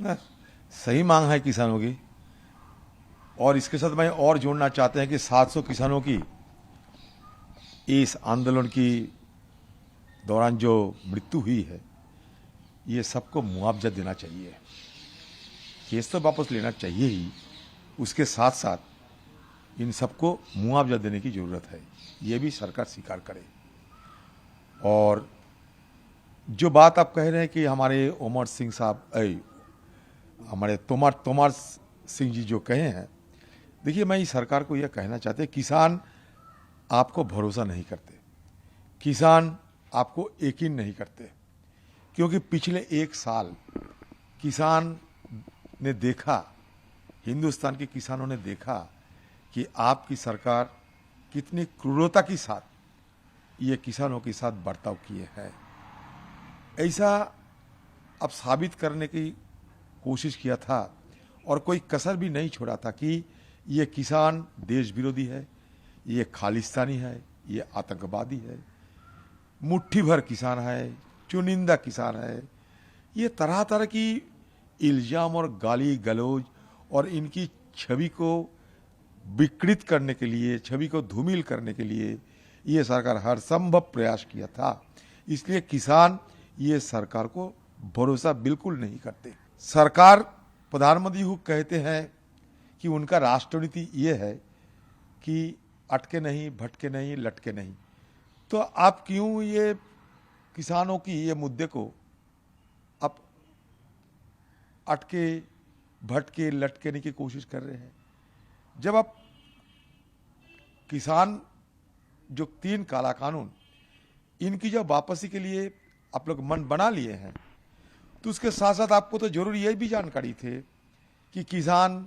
ना, सही मांग है किसानों की। और इसके साथ मैं और जोड़ना चाहते हैं कि 700 किसानों की इस आंदोलन की दौरान जो मृत्यु हुई है, ये सबको मुआवजा देना चाहिए। केस तो वापस लेना चाहिए ही, उसके साथ साथ इन सबको मुआवजा देने की जरूरत है, ये भी सरकार स्वीकार करे। और जो बात आप कह रहे हैं कि हमारे उमर सिंह साहब, हमारे तोमर सिंह जी जो कहे हैं, देखिए मैं इस सरकार को यह कहना चाहते हैं, किसान आपको भरोसा नहीं करते, किसान आपको यकीन नहीं करते, क्योंकि पिछले 1 साल किसान ने देखा, हिंदुस्तान के किसानों ने देखा कि आपकी सरकार कितनी क्रूरता के साथ ये किसानों के साथ बर्ताव किए हैं। ऐसा अब साबित करने की कोशिश किया था और कोई कसर भी नहीं छोड़ा था कि ये किसान देश विरोधी है, ये खालिस्तानी है, ये आतंकवादी है, मुट्ठी भर किसान है, चुनिंदा किसान है। ये तरह तरह की इल्जाम और गाली गलौज और इनकी छवि को विकृत करने के लिए, छवि को धूमिल करने के लिए ये सरकार हर संभव प्रयास किया था। इसलिए किसान ये सरकार को भरोसा बिल्कुल नहीं करते। सरकार, प्रधानमंत्री जी कहते हैं कि उनका राष्ट्रनीति ये है कि अटके नहीं, भटके नहीं, लटके नहीं। तो आप क्यों ये किसानों की ये मुद्दे को आप अटके, भटके, लटकेने की कोशिश कर रहे हैं? जब आप किसान जो 3 काला कानून, इनकी जब वापसी के लिए आप लोग मन बना लिए हैं, तो उसके साथ साथ आपको तो जरूर यह भी जानकारी थे कि किसान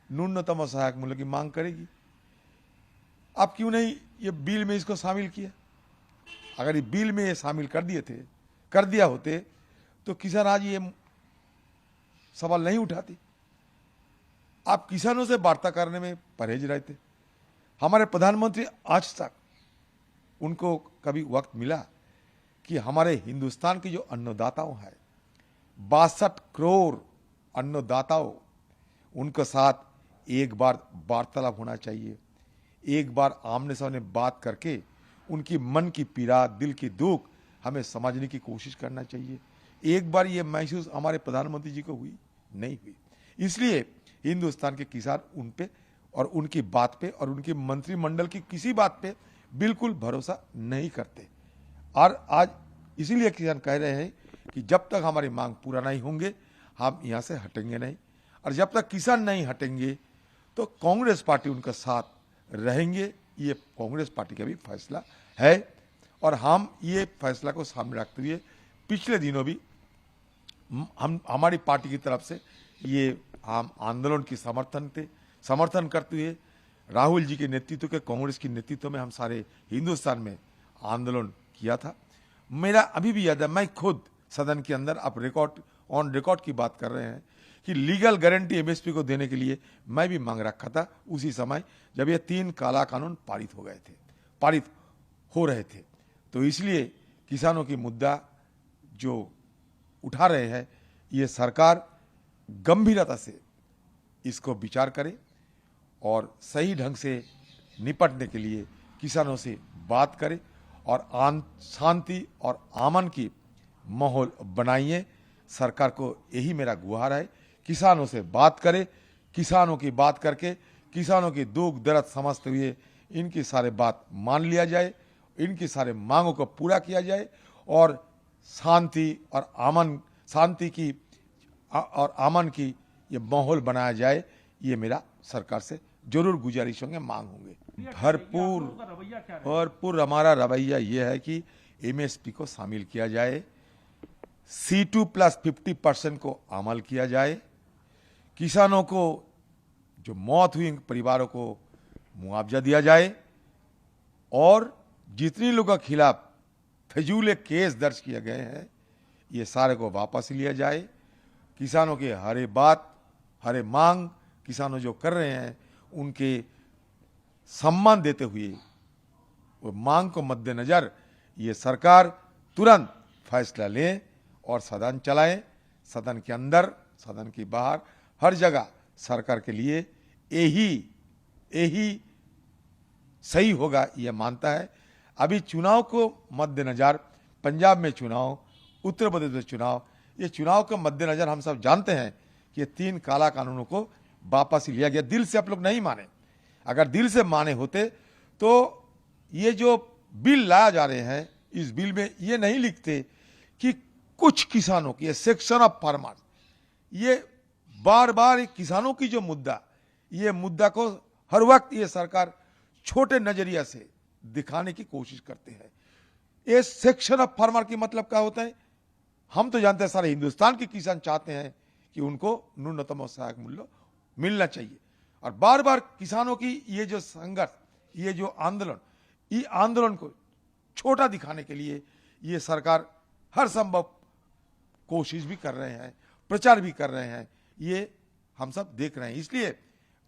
न्यूनतम सहायक मूल्य की मांग करेगी। आप क्यों नहीं ये बिल में इसको शामिल किया? अगर ये बिल में ये शामिल कर दिया होते तो किसान आज ये सवाल नहीं उठाते। आप किसानों से वार्ता करने में परहेज रहते। हमारे प्रधानमंत्री आज तक उनको कभी वक्त मिला कि हमारे हिंदुस्तान के जो अन्नदाताओं हैं, 62 करोड़ अन्नदाताओं, उनके साथ एक बार वार्तालाप होना चाहिए, एक बार आमने सामने बात करके उनकी मन की पीड़ा, दिल की दुख हमें समझने की कोशिश करना चाहिए। एक बार ये महसूस हमारे प्रधानमंत्री जी को हुई? नहीं हुई। इसलिए हिंदुस्तान के किसान उन पे और उनकी बात पे और उनकी मंत्रिमंडल की किसी बात पे बिल्कुल भरोसा नहीं करते। और आज इसीलिए किसान कह रहे हैं कि जब तक हमारी मांग पूरा नहीं होंगे हम यहाँ से हटेंगे नहीं, और जब तक किसान नहीं हटेंगे तो कांग्रेस पार्टी उनका साथ रहेंगे। ये कांग्रेस पार्टी का भी फैसला है और हम ये फैसला को सामने रखते हुए पिछले दिनों भी हमारी पार्टी की तरफ से ये हम आंदोलन की समर्थन करते हुए राहुल जी के नेतृत्व के, कांग्रेस के नेतृत्व में हम सारे हिंदुस्तान में आंदोलन किया था। मेरा अभी भी याद है, मैं खुद सदन के अंदर, आप ऑन रिकॉर्ड की बात कर रहे हैं, कि लीगल गारंटी एमएसपी को देने के लिए मैं भी मांग रखा था उसी समय जब ये 3 काला कानून पारित हो रहे थे। तो इसलिए किसानों की मुद्दा जो उठा रहे हैं, ये सरकार गंभीरता से इसको विचार करे और सही ढंग से निपटने के लिए किसानों से बात करे और शांति और अमन की माहौल बनाइए। सरकार को यही मेरा गुहार है, किसानों से बात करे, किसानों की बात करके किसानों की दुख दर्द समझते हुए इनकी सारे बात मान लिया जाए, इनकी सारे मांगों को पूरा किया जाए और शांति और अमन की ये माहौल बनाया जाए। ये मेरा सरकार से जरूर गुजारिश होंगे, मांग होंगे। भरपूर हमारा रवैया ये है कि एमएसपी को शामिल किया जाए, C2 प्लस 50% को अमल किया जाए, किसानों को जो मौत हुई परिवारों को मुआवजा दिया जाए और जितने लोगों के खिलाफ फजूल केस दर्ज किए गए हैं ये सारे को वापस लिया जाए। किसानों के हरे मांग किसानों जो कर रहे हैं उनके सम्मान देते हुए वो मांग को मद्देनजर ये सरकार तुरंत फैसला ले और सदन चलाए। सदन के अंदर सदन के बाहर, हर जगह सरकार के लिए यही सही होगा, यह मानता है। अभी चुनाव को मद्देनजर, पंजाब में चुनाव, उत्तर प्रदेश में चुनाव, ये चुनाव के मद्देनजर हम सब जानते हैं कि ये 3 काला कानूनों को वापस लिया गया। दिल से आप लोग नहीं माने, अगर दिल से माने होते तो ये जो बिल लाया जा रहे हैं, इस बिल में ये नहीं लिखते कि कुछ किसानों की, सेक्शन ऑफ फार्मर, ये बार बार किसानों की जो मुद्दा, ये मुद्दा को हर वक्त ये सरकार छोटे नजरिया से दिखाने की कोशिश करते हैं। ये सेक्शन ऑफ फार्मर की मतलब क्या होता है? हम तो जानते हैं सारे हिंदुस्तान के किसान चाहते हैं कि उनको न्यूनतम सहायक मूल्य मिलना चाहिए, और बार बार किसानों की ये जो संघर्ष, ये जो आंदोलन, ये आंदोलन को छोटा दिखाने के लिए ये सरकार हर संभव कोशिश भी कर रहे हैं, प्रचार भी कर रहे हैं, ये हम सब देख रहे हैं। इसलिए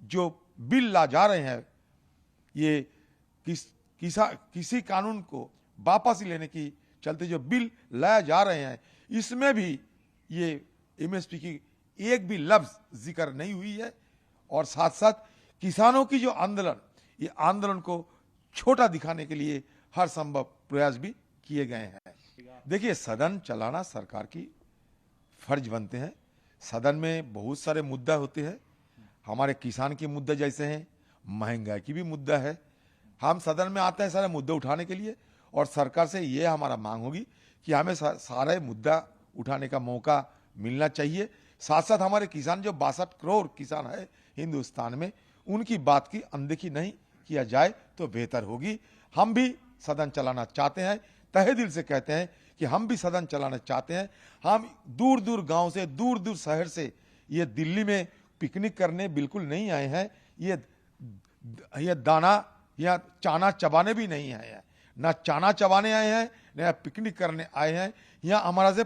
जो बिल ला जा रहे हैं, ये किसी कानून को वापस लेने की चलते जो बिल लाया जा रहे हैं, इसमें भी ये एमएसपी की एक भी लफ्ज जिक्र नहीं हुई है, और साथ साथ किसानों की जो आंदोलन, ये आंदोलन को छोटा दिखाने के लिए हर संभव प्रयास भी किए गए हैं। देखिए, सदन चलाना सरकार की फर्ज बनते हैं। सदन में बहुत सारे मुद्दा होते हैं, हमारे किसान के मुद्दे जैसे हैं, महंगाई की भी मुद्दा है। हम सदन में आते हैं सारे मुद्दे उठाने के लिए, और सरकार से ये हमारा मांग होगी कि हमें सारे मुद्दा उठाने का मौका मिलना चाहिए। साथ साथ हमारे किसान, जो 62 करोड़ किसान है हिंदुस्तान में, उनकी बात की अनदेखी नहीं किया जाए तो बेहतर होगी। हम भी सदन चलाना चाहते हैं, तहे दिल से कहते हैं कि हम भी सदन चलाना चाहते हैं। हम दूर दूर गांव से, दूर दूर शहर से ये दिल्ली में पिकनिक करने बिल्कुल नहीं आए हैं, ये दाना या चाना चबाने भी नहीं आए हैं, ना चाना चबाने आए हैं, ना पिकनिक करने आए हैं। यहाँ हमारा से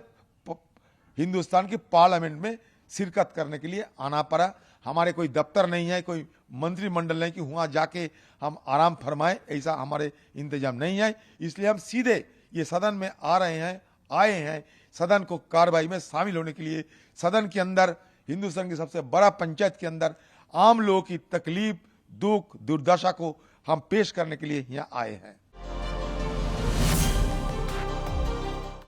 हिंदुस्तान के पार्लियामेंट में शिरकत करने के लिए आना पड़ा। हमारे कोई दफ्तर नहीं है, कोई मंत्रिमंडल नहीं कि वहाँ जाके हम आराम फरमाएं, ऐसा हमारे इंतजाम नहीं है। इसलिए हम सीधे ये सदन में आए हैं सदन को कार्रवाई में शामिल होने के लिए। सदन के अंदर, हिंदुस्तान की सबसे बड़ा पंचायत के अंदर आम लोगों की तकलीफ, दुख, दुर्दशा को हम पेश करने के लिए यहाँ आए हैं।